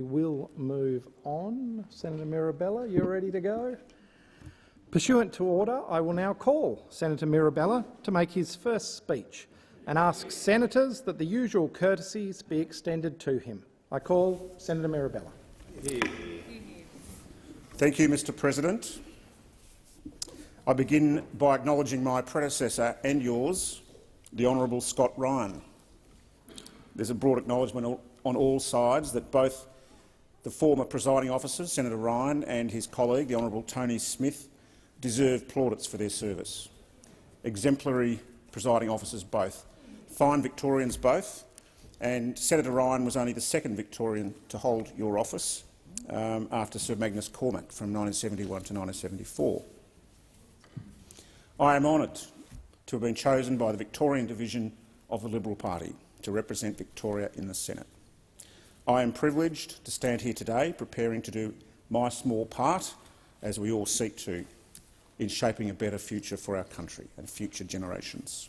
We'll move on. Senator Mirabella, you're ready to go? Pursuant to order, I will now call Senator Mirabella to make his first speech and ask senators that the usual courtesies be extended to him. I call Senator Mirabella. Thank you, Mr President. I begin by acknowledging my predecessor and yours, the Honourable Scott Ryan. There's a broad acknowledgement on all sides that both the former presiding officers, Senator Ryan, and his colleague, the Honourable Tony Smith, deserve plaudits for their service. Exemplary presiding officers both, fine Victorians both, and Senator Ryan was only the second Victorian to hold your office after Sir Magnus Cormack from 1971 to 1974. I am honoured to have been chosen by the Victorian division of the Liberal Party to represent Victoria in the Senate. I am privileged to stand here today preparing to do my small part, as we all seek to, in shaping a better future for our country and future generations.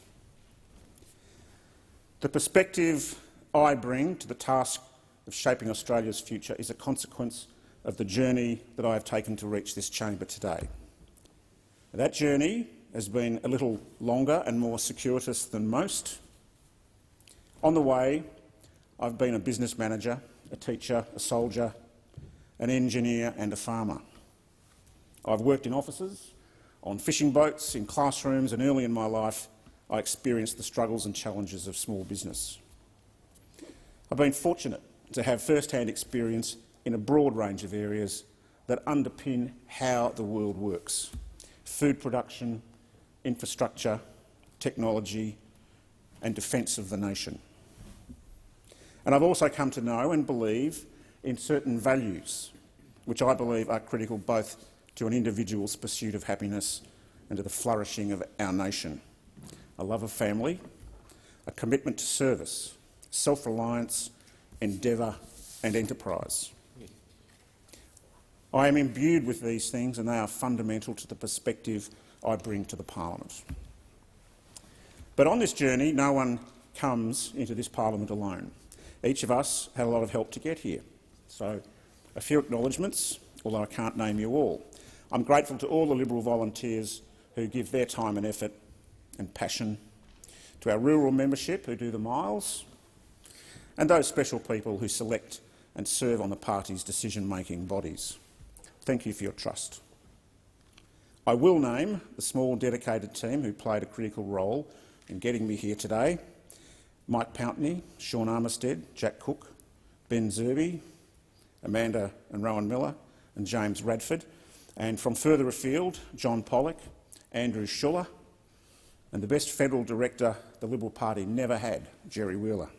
The perspective I bring to the task of shaping Australia's future is a consequence of the journey that I have taken to reach this chamber today. That journey has been a little longer and more circuitous than most. On the way, I've been a business manager, a teacher, a soldier, an engineer and a farmer. I've worked in offices, on fishing boats, in classrooms, and early in my life I experienced the struggles and challenges of small business. I've been fortunate to have first-hand experience in a broad range of areas that underpin how the world works: food production, infrastructure, technology and defence of the nation. And I've also come to know and believe in certain values which I believe are critical both to an individual's pursuit of happiness and to the flourishing of our nation: a love of family, a commitment to service, self-reliance, endeavour and enterprise. I am imbued with these things and they are fundamental to the perspective I bring to the parliament. But on this journey, no one comes into this parliament alone. Each of us had a lot of help to get here. So a few acknowledgements, although I can't name you all. I'm grateful to all the Liberal volunteers who give their time and effort and passion, to our rural membership who do the miles, and those special people who select and serve on the party's decision-making bodies. Thank you for your trust. I will name the small dedicated team who played a critical role in getting me here today: Mike Pountney, Sean Armistead, Jack Cook, Ben Zerby, Amanda and Rowan Miller and James Radford, and from further afield, John Pollock, Andrew Schuller, and the best federal director the Liberal Party never had, Jerry Wheeler.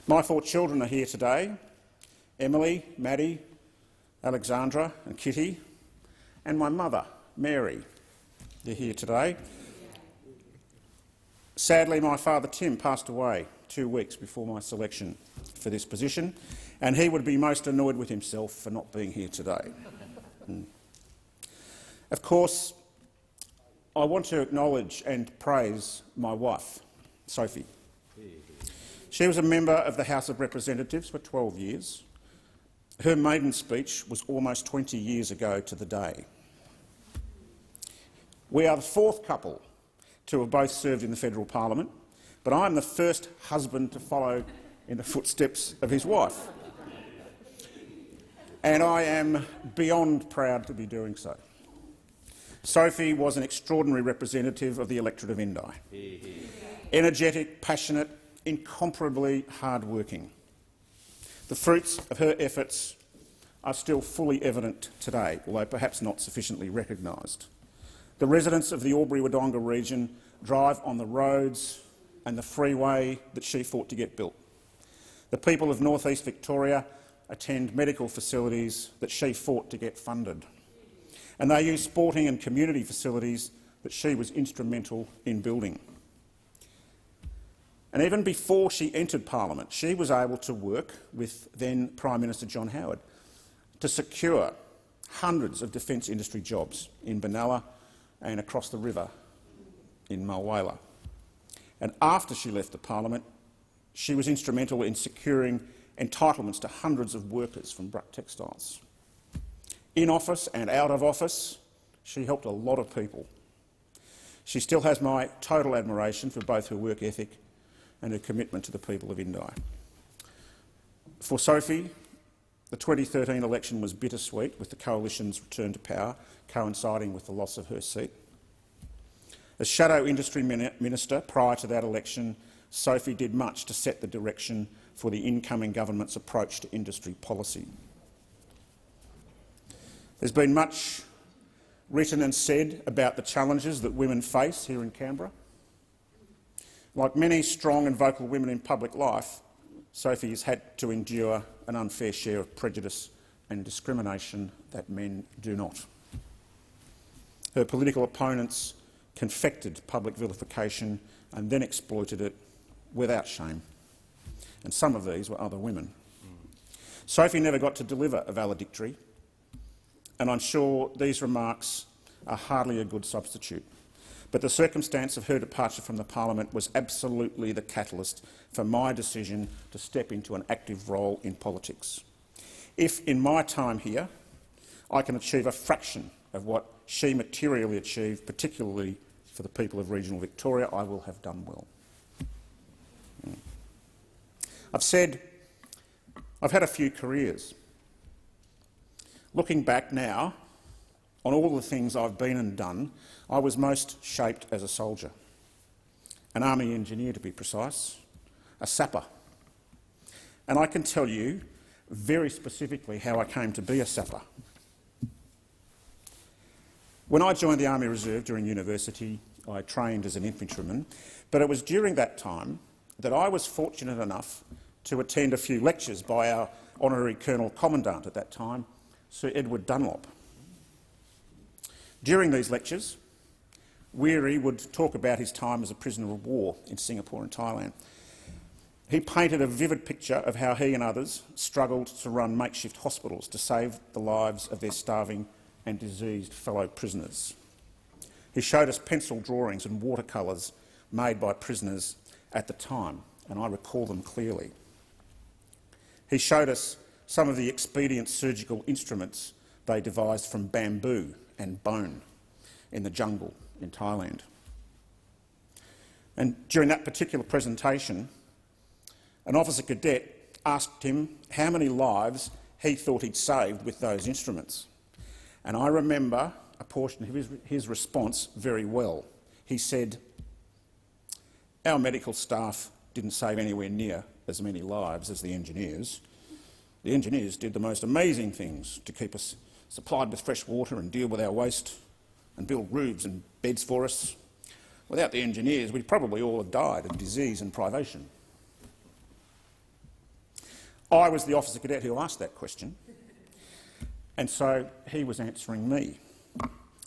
My 4 children are here today: Emily, Maddie, Alexandra and Kitty, and my mother, Mary. They're here today. Sadly, my father Tim passed away 2 weeks before my selection for this position, and he would be most annoyed with himself for not being here today. Of course, I want to acknowledge and praise my wife, Sophie. She was a member of the House of Representatives for 12 years. Her maiden speech was almost 20 years ago to the day. We are the 4th couple to have both served in the federal parliament, but I am the first husband to follow in the footsteps of his wife. And I am beyond proud to be doing so. Sophie was an extraordinary representative of the electorate of Indi. Energetic, passionate, incomparably hard-working. The fruits of her efforts are still fully evident today, although perhaps not sufficiently recognised. The residents of the Albury-Wodonga region drive on the roads and the freeway that she fought to get built. The people of North East Victoria attend medical facilities that she fought to get funded. And they use sporting and community facilities that she was instrumental in building. And even before she entered Parliament, she was able to work with then Prime Minister John Howard to secure hundreds of defence industry jobs in Benalla and across the river in Mulwala. And after she left the Parliament, she was instrumental in securing entitlements to hundreds of workers from Bruck Textiles. In office and out of office, she helped a lot of people. She still has my total admiration for both her work ethic and her commitment to the people of Indi. For Sophie, the 2013 election was bittersweet, with the Coalition's return to power coinciding with the loss of her seat. As Shadow Industry Minister prior to that election, Sophie did much to set the direction for the incoming government's approach to industry policy. There's been much written and said about the challenges that women face here in Canberra. Like many strong and vocal women in public life, Sophie has had to endure an unfair share of prejudice and discrimination that men do not. Her political opponents confected public vilification and then exploited it without shame. And some of these were other women. Sophie never got to deliver a valedictory, and I'm sure these remarks are hardly a good substitute. But the circumstance of her departure from the Parliament was absolutely the catalyst for my decision to step into an active role in politics. If, in my time here, I can achieve a fraction of what she materially achieved, particularly for the people of regional Victoria, I will have done well. I've said I've had a few careers. Looking back now, on all the things I've been and done, I was most shaped as a soldier, an army engineer to be precise, a sapper. And I can tell you very specifically how I came to be a sapper. When I joined the Army Reserve during university, I trained as an infantryman, but it was during that time that I was fortunate enough to attend a few lectures by our Honorary Colonel Commandant at that time, Sir Edward Dunlop. During these lectures, Weary would talk about his time as a prisoner of war in Singapore and Thailand. He painted a vivid picture of how he and others struggled to run makeshift hospitals to save the lives of their starving and diseased fellow prisoners. He showed us pencil drawings and watercolours made by prisoners at the time, and I recall them clearly. He showed us some of the expedient surgical instruments they devised from bamboo and bone in the jungle in Thailand. And during that particular presentation, an officer cadet asked him how many lives he thought he'd saved with those instruments. And I remember a portion of his response very well. He said, "Our medical staff didn't save anywhere near as many lives as the engineers. The engineers did the most amazing things to keep us supplied with fresh water and deal with our waste and build roofs and beds for us. Without the engineers, we'd probably all have died of disease and privation." I was the officer cadet who asked that question, and so he was answering me.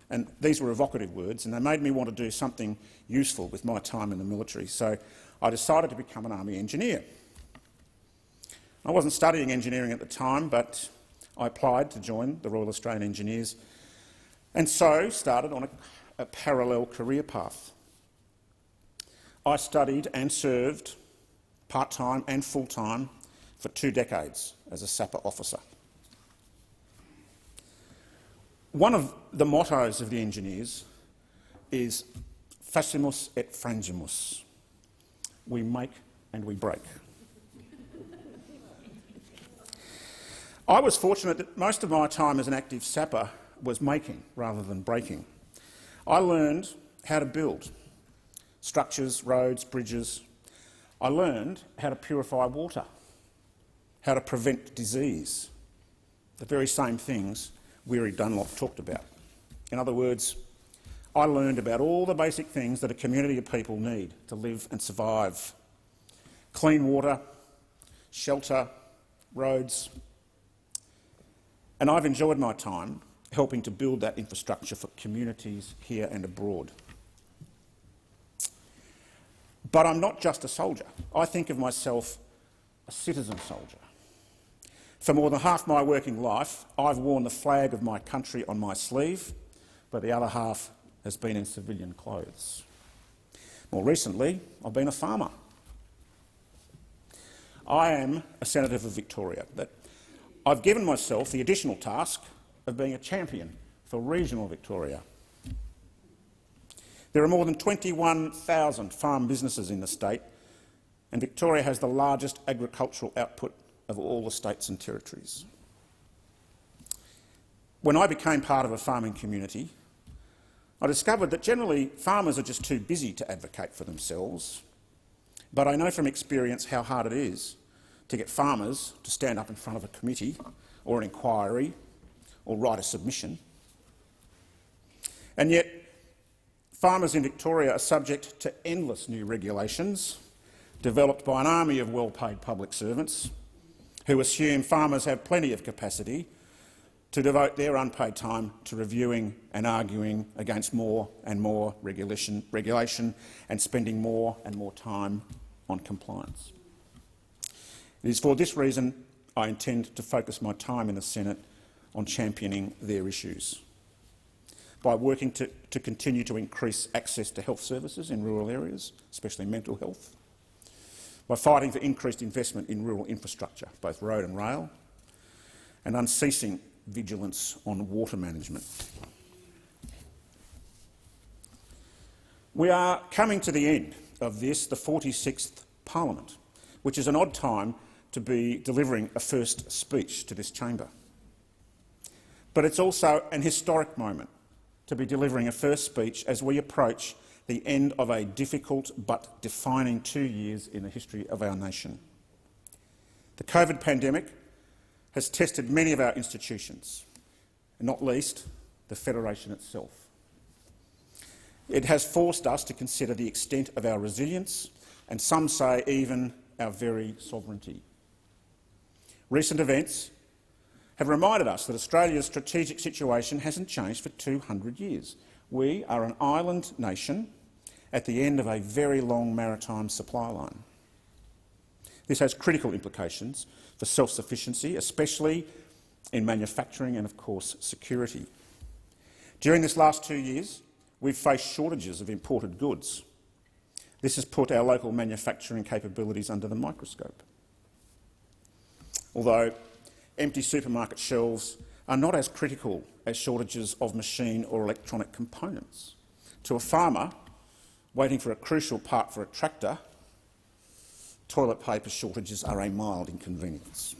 And these were evocative words, and they made me want to do something useful with my time in the military, so I decided to become an army engineer. I wasn't studying engineering at the time, but I applied to join the Royal Australian Engineers, and so started on a parallel career path. I studied and served part-time and full-time for 2 decades as a sapper officer. One of the mottos of the engineers is facimus et frangimus. We make and we break. I was fortunate that most of my time as an active sapper was making rather than breaking. I learned how to build structures, roads, bridges. I learned how to purify water, how to prevent disease, the very same things Weary Dunlop talked about. In other words, I learned about all the basic things that a community of people need to live and survive. Clean water, shelter, roads. And I've enjoyed my time helping to build that infrastructure for communities here and abroad. But I'm not just a soldier. I think of myself a citizen soldier. For more than half my working life, I've worn the flag of my country on my sleeve, but the other half has been in civilian clothes. More recently, I've been a farmer. I am a senator for Victoria, that I've given myself the additional task of being a champion for regional Victoria. There are more than 21,000 farm businesses in the state, and Victoria has the largest agricultural output of all the states and territories. When I became part of a farming community, I discovered that generally farmers are just too busy to advocate for themselves, but I know from experience how hard it is to get farmers to stand up in front of a committee or an inquiry or write a submission. And yet, farmers in Victoria are subject to endless new regulations developed by an army of well-paid public servants who assume farmers have plenty of capacity to devote their unpaid time to reviewing and arguing against more and more regulation and spending more and more time on compliance. It is for this reason I intend to focus my time in the Senate on championing their issues, by working to continue to increase access to health services in rural areas, especially mental health, by fighting for increased investment in rural infrastructure, both road and rail, and unceasing vigilance on water management. We are coming to the end of this, the 46th Parliament, which is an odd time to be delivering a first speech to this chamber. But it's also an historic moment to be delivering a first speech as we approach the end of a difficult but defining 2 years in the history of our nation. The COVID pandemic has tested many of our institutions, and not least the Federation itself. It has forced us to consider the extent of our resilience, and some say even our very sovereignty. Recent events have reminded us that Australia's strategic situation hasn't changed for 200 years. We are an island nation at the end of a very long maritime supply line. This has critical implications for self-sufficiency, especially in manufacturing and, of course, security. During this last 2 years, we've faced shortages of imported goods. This has put our local manufacturing capabilities under the microscope. Although empty supermarket shelves are not as critical as shortages of machine or electronic components. To a farmer waiting for a crucial part for a tractor, toilet paper shortages are a mild inconvenience.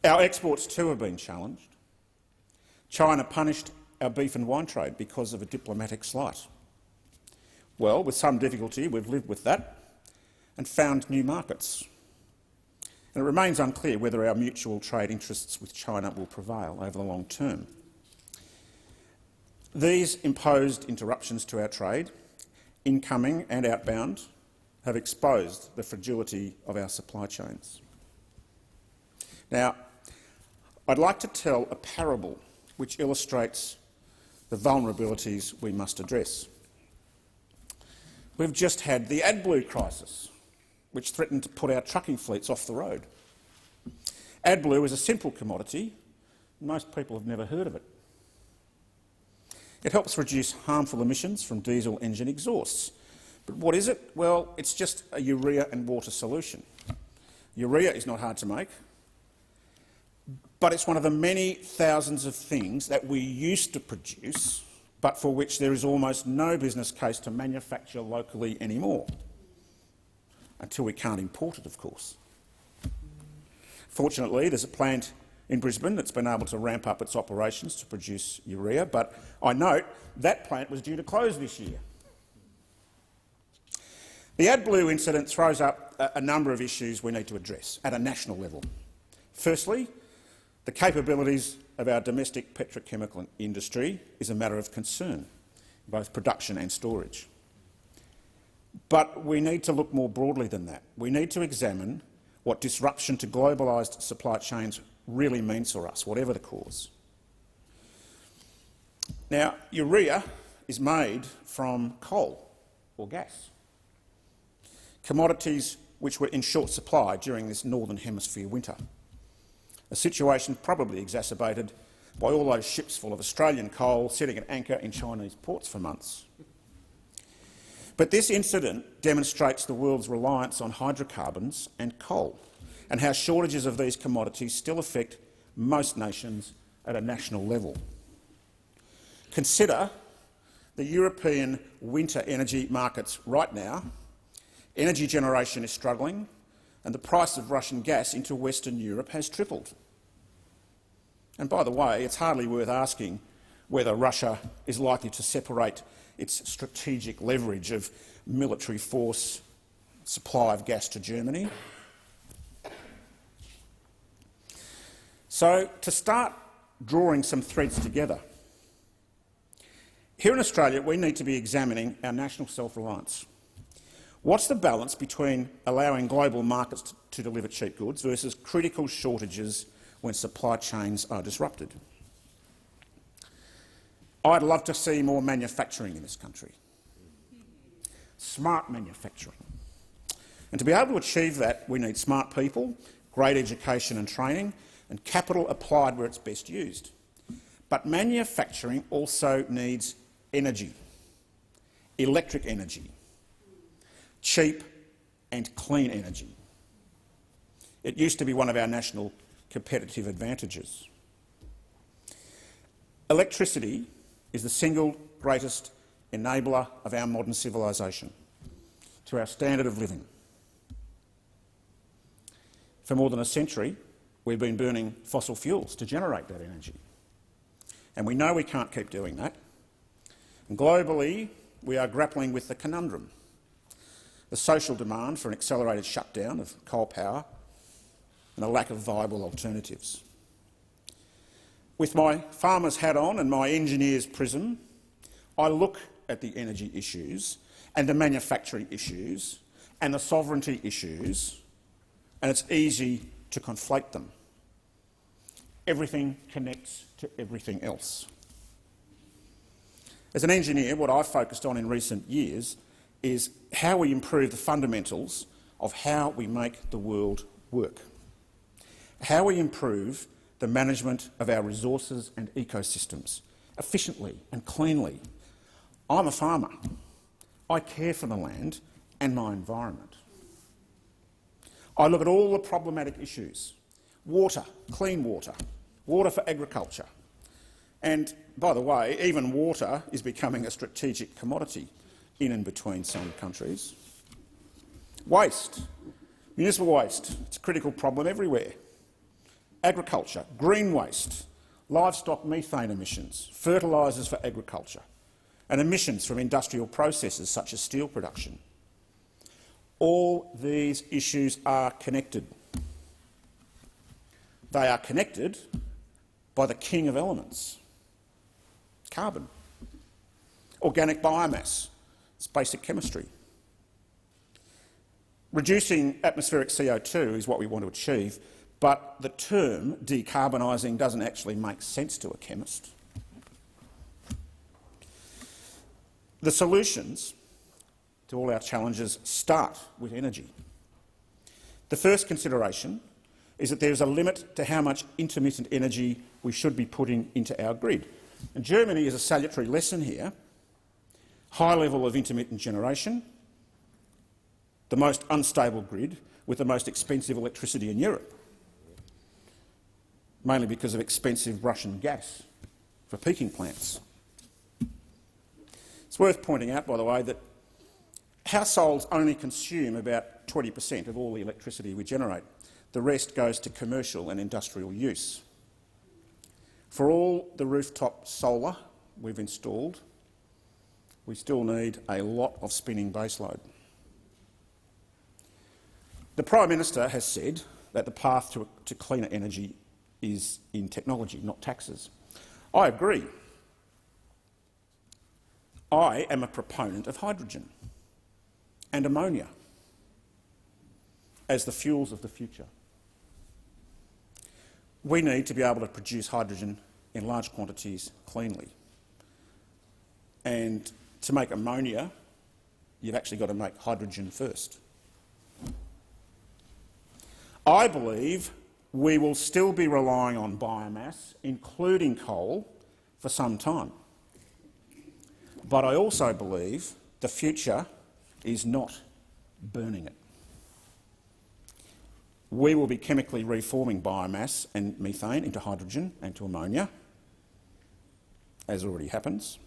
Our exports too have been challenged. China punished our beef and wine trade because of a diplomatic slight. Well, with some difficulty, we've lived with that and found new markets. And it remains unclear whether our mutual trade interests with China will prevail over the long term. These imposed interruptions to our trade, incoming and outbound, have exposed the fragility of our supply chains. Now, I'd like to tell a parable which illustrates the vulnerabilities we must address. We've just had the AdBlue crisis, which threatened to put our trucking fleets off the road. AdBlue is a simple commodity. Most people have never heard of it. It helps reduce harmful emissions from diesel engine exhausts. But what is it? Well, it's just a urea and water solution. Urea is not hard to make, but it's one of the many thousands of things that we used to produce, but for which there is almost no business case to manufacture locally anymore, until we can't import it, of course. Fortunately, there's a plant in Brisbane that's been able to ramp up its operations to produce urea, but I note that plant was due to close this year. The AdBlue incident throws up a number of issues we need to address at a national level. Firstly, the capabilities of our domestic petrochemical industry is a matter of concern, both production and storage. But we need to look more broadly than that. We need to examine what disruption to globalised supply chains really means for us, whatever the cause. Now, urea is made from coal or gas, commodities which were in short supply during this Northern Hemisphere winter, a situation probably exacerbated by all those ships full of Australian coal sitting at anchor in Chinese ports for months. But this incident demonstrates the world's reliance on hydrocarbons and coal, and how shortages of these commodities still affect most nations at a national level. Consider the European winter energy markets right now. Energy generation is struggling, and the price of Russian gas into Western Europe has tripled. And by the way, it's hardly worth asking whether Russia is likely to separate its strategic leverage of military force supply of gas to Germany. So, to start drawing some threads together, here in Australia we need to be examining our national self-reliance. What's the balance between allowing global markets to deliver cheap goods versus critical shortages when supply chains are disrupted? I'd love to see more manufacturing in this country. Smart manufacturing. And to be able to achieve that, we need smart people, great education and training, and capital applied where it's best used. But manufacturing also needs energy, electric energy, cheap and clean energy. It used to be one of our national competitive advantages. Electricity is the single greatest enabler of our modern civilisation, to our standard of living. For more than a century, we've been burning fossil fuels to generate that energy. And we know we can't keep doing that. And globally, we are grappling with the conundrum, the social demand for an accelerated shutdown of coal power and a lack of viable alternatives. With my farmer's hat on and my engineer's prism, I look at the energy issues and the manufacturing issues and the sovereignty issues, and it's easy to conflate them. Everything connects to everything else. As an engineer, what I've focused on in recent years is how we improve the fundamentals of how we make the world work, how we improve the management of our resources and ecosystems efficiently and cleanly. I'm a farmer. I care for the land and my environment. I look at all the problematic issues: water, clean water, water for agriculture. And, by the way, even water is becoming a strategic commodity in and between some countries. Waste, municipal waste, it's a critical problem everywhere. Agriculture, green waste, livestock methane emissions, fertilisers for agriculture, and emissions from industrial processes such as steel production. All these issues are connected. They are connected by the king of elements: carbon, organic biomass. It's basic chemistry. Reducing atmospheric CO2 is what we want to achieve, but the term decarbonising doesn't actually make sense to a chemist. The solutions to all our challenges start with energy. The first consideration is that there is a limit to how much intermittent energy we should be putting into our grid. And Germany is a salutary lesson here. High level of intermittent generation, the most unstable grid with the most expensive electricity in Europe, mainly because of expensive Russian gas for peaking plants. It's worth pointing out, by the way, that households only consume about 20% of all the electricity we generate. The rest goes to commercial and industrial use. For all the rooftop solar we've installed, we still need a lot of spinning baseload. The Prime Minister has said that the path to cleaner energy is in technology, not taxes. I agree. I am a proponent of hydrogen and ammonia as the fuels of the future. We need to be able to produce hydrogen in large quantities cleanly. And to make ammonia, you've actually got to make hydrogen first. I believe we will still be relying on biomass, including coal, for some time. But I also believe the future is not burning it. We will be chemically reforming biomass and methane into hydrogen and to ammonia, as already happens.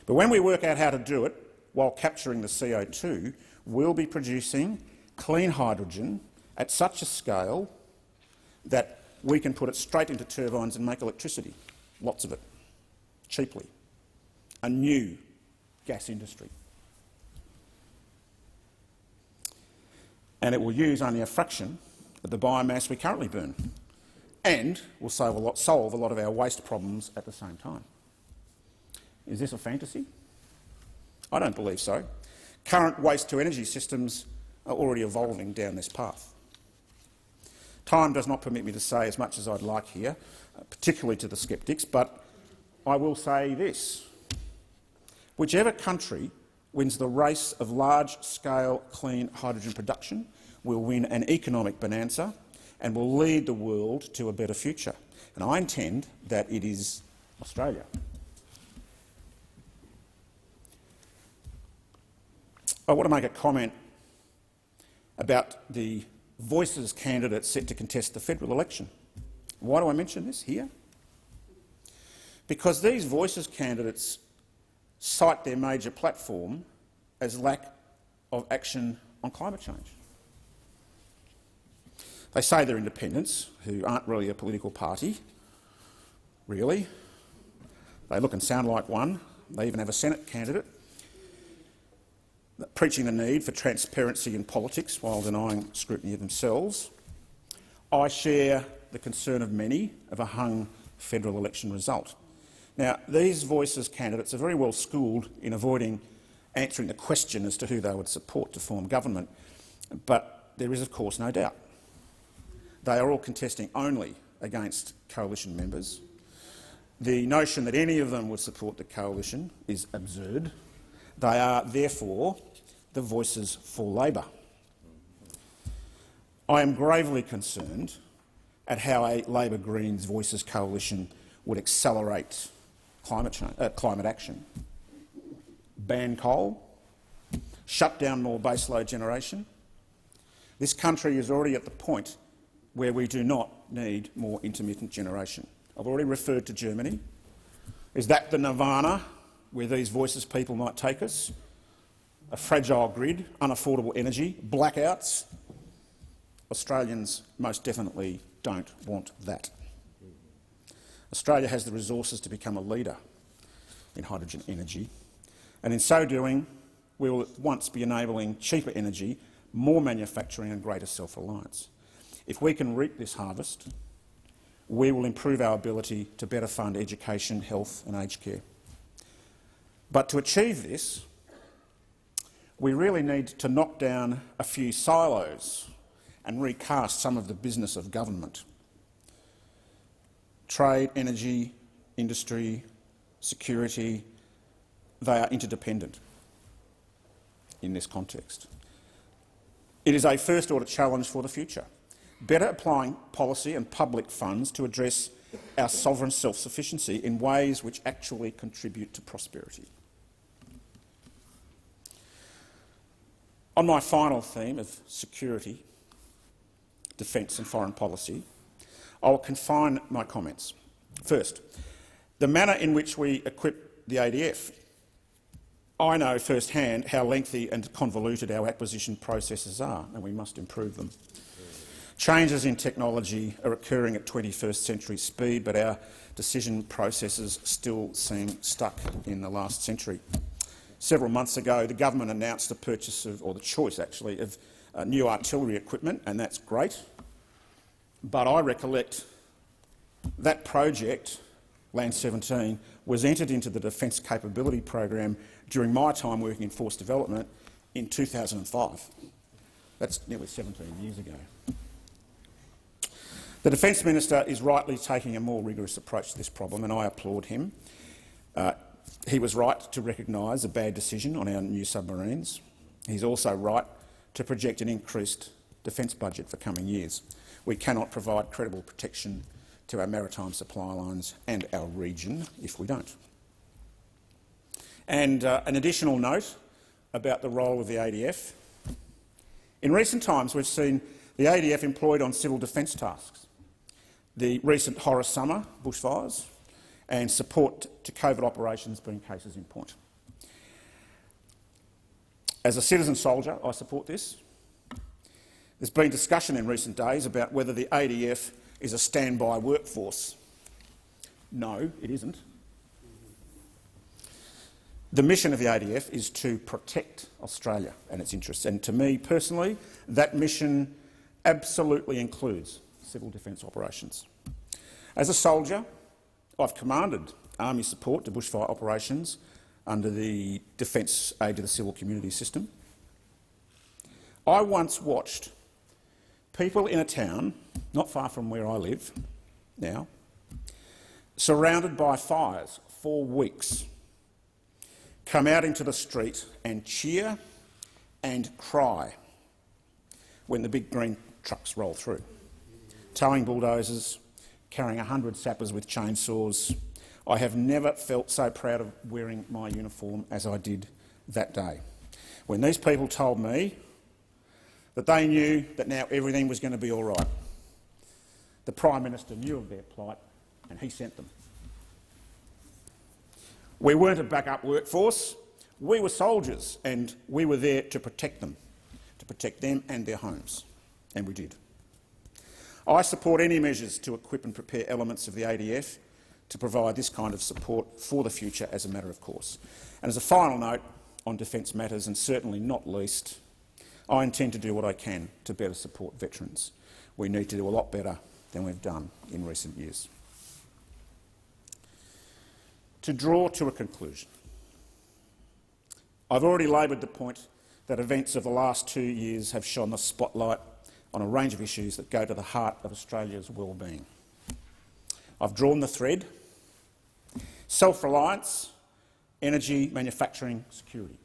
But when we work out how to do it while capturing the CO2, we'll be producing clean hydrogen at such a scale that we can put it straight into turbines and make electricity, lots of it, cheaply. A new gas industry. And it will use only a fraction of the biomass we currently burn, and will solve a lot of our waste problems at the same time. Is this a fantasy? I don't believe so. Current waste-to-energy systems are already evolving down this path. Time does not permit me to say as much as I'd like here, particularly to the sceptics, but I will say this. Whichever country wins the race of large-scale clean hydrogen production will win an economic bonanza and will lead the world to a better future. And I intend that it is Australia. I want to make a comment about the Voices candidates set to contest the federal election. Why do I mention this here? Because these Voices candidates cite their major platform as lack of action on climate change. They say they're independents, who aren't really a political party, really. They look and sound like one. They even have a Senate candidate preaching the need for transparency in politics while denying scrutiny of themselves. I share the concern of many of a hung federal election result. Now, these Voices candidates are very well schooled in avoiding answering the question as to who they would support to form government, but there is, of course, no doubt. They are all contesting only against coalition members. The notion that any of them would support the coalition is absurd. They are, therefore, the Voices for Labor. I am gravely concerned at how a Labor Greens Voices coalition would accelerate climate action. Ban coal, shut down more baseload generation. This country is already at the point where we do not need more intermittent generation. I've already referred to Germany. Is that the nirvana where these Voices people might take us? A fragile grid, unaffordable energy, blackouts. Australians most definitely don't want that. Australia has the resources to become a leader in hydrogen energy, and in so doing, we will at once be enabling cheaper energy, more manufacturing and greater self-reliance. If we can reap this harvest, we will improve our ability to better fund education, health and aged care. But to achieve this, we really need to knock down a few silos and recast some of the business of government. Trade, energy, industry, security, they are interdependent in this context. It is a first-order challenge for the future. Better applying policy and public funds to address our sovereign self-sufficiency in ways which actually contribute to prosperity. On my final theme of security, defence and foreign policy, I will confine my comments. First, the manner in which we equip the ADF. I know firsthand how lengthy and convoluted our acquisition processes are, and we must improve them. Changes in technology are occurring at 21st century speed, but our decision processes still seem stuck in the last century. Several months ago, the government announced the purchase of, or the choice actually, of new artillery equipment, and that's great. But I recollect that project, Land 17, was entered into the Defence Capability Program during my time working in Force Development in 2005. That's nearly 17 years ago. The Defence Minister is rightly taking a more rigorous approach to this problem, and I applaud him. He was right to recognise a bad decision on our new submarines. He's also right to project an increased defence budget for coming years. We cannot provide credible protection to our maritime supply lines and our region if we don't. And an additional note, about the role of the ADF. In recent times, we've seen the ADF employed on civil defence tasks, the recent horror summer bushfires, and support to covert operations being cases in point. As a citizen soldier, I support this. There's been discussion in recent days about whether the ADF is a standby workforce. No, it isn't. The mission of the ADF is to protect Australia and its interests, and to me personally, that mission absolutely includes civil defence operations. As a soldier, I've commanded army support to bushfire operations under the Defence Aid to the Civil Community system. I once watched people in a town not far from where I live now, surrounded by fires for weeks, come out into the street and cheer and cry when the big green trucks roll through, towing bulldozers, carrying 100 sappers with chainsaws. I have never felt so proud of wearing my uniform as I did that day, when these people told me that they knew that now everything was going to be all right. The Prime Minister knew of their plight and he sent them. We weren't a backup workforce, we were soldiers, and we were there to protect them and their homes, and we did. I support any measures to equip and prepare elements of the ADF to provide this kind of support for the future as a matter of course. And as a final note on defence matters, and certainly not least, I intend to do what I can to better support veterans. We need to do a lot better than we've done in recent years. To draw to a conclusion, I've already laboured the point that events of the last 2 years have shone the spotlight on a range of issues that go to the heart of Australia's well-being. I've drawn the thread: self-reliance, energy, manufacturing, security.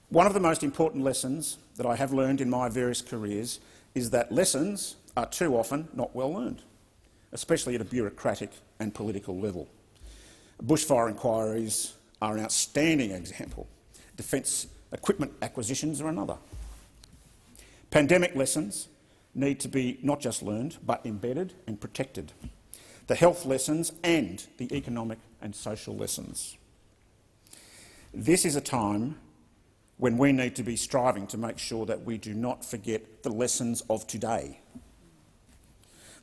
One of the most important lessons that I have learned in my various careers is that lessons are too often not well learned, especially at a bureaucratic and political level. Bushfire inquiries are an outstanding example. Defence equipment acquisitions are another. Pandemic lessons need to be not just learned, but embedded and protected. The health lessons and the economic and social lessons. This is a time when we need to be striving to make sure that we do not forget the lessons of today.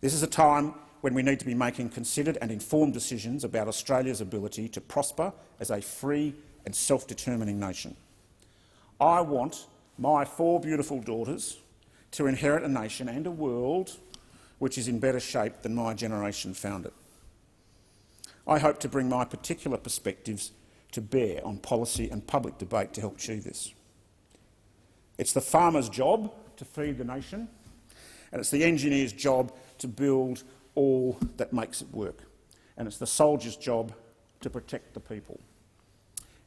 This is a time when we need to be making considered and informed decisions about Australia's ability to prosper as a free and self-determining nation. I want my 4 beautiful daughters to inherit a nation and a world which is in better shape than my generation found it. I hope to bring my particular perspectives to bear on policy and public debate to help achieve this. It's the farmer's job to feed the nation, and it's the engineer's job to build all that makes it work. And it's the soldier's job to protect the people.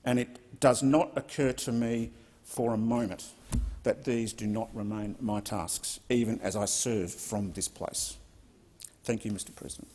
And it does not occur to me for a moment that these do not remain my tasks, even as I serve from this place. Thank you, Mr. President.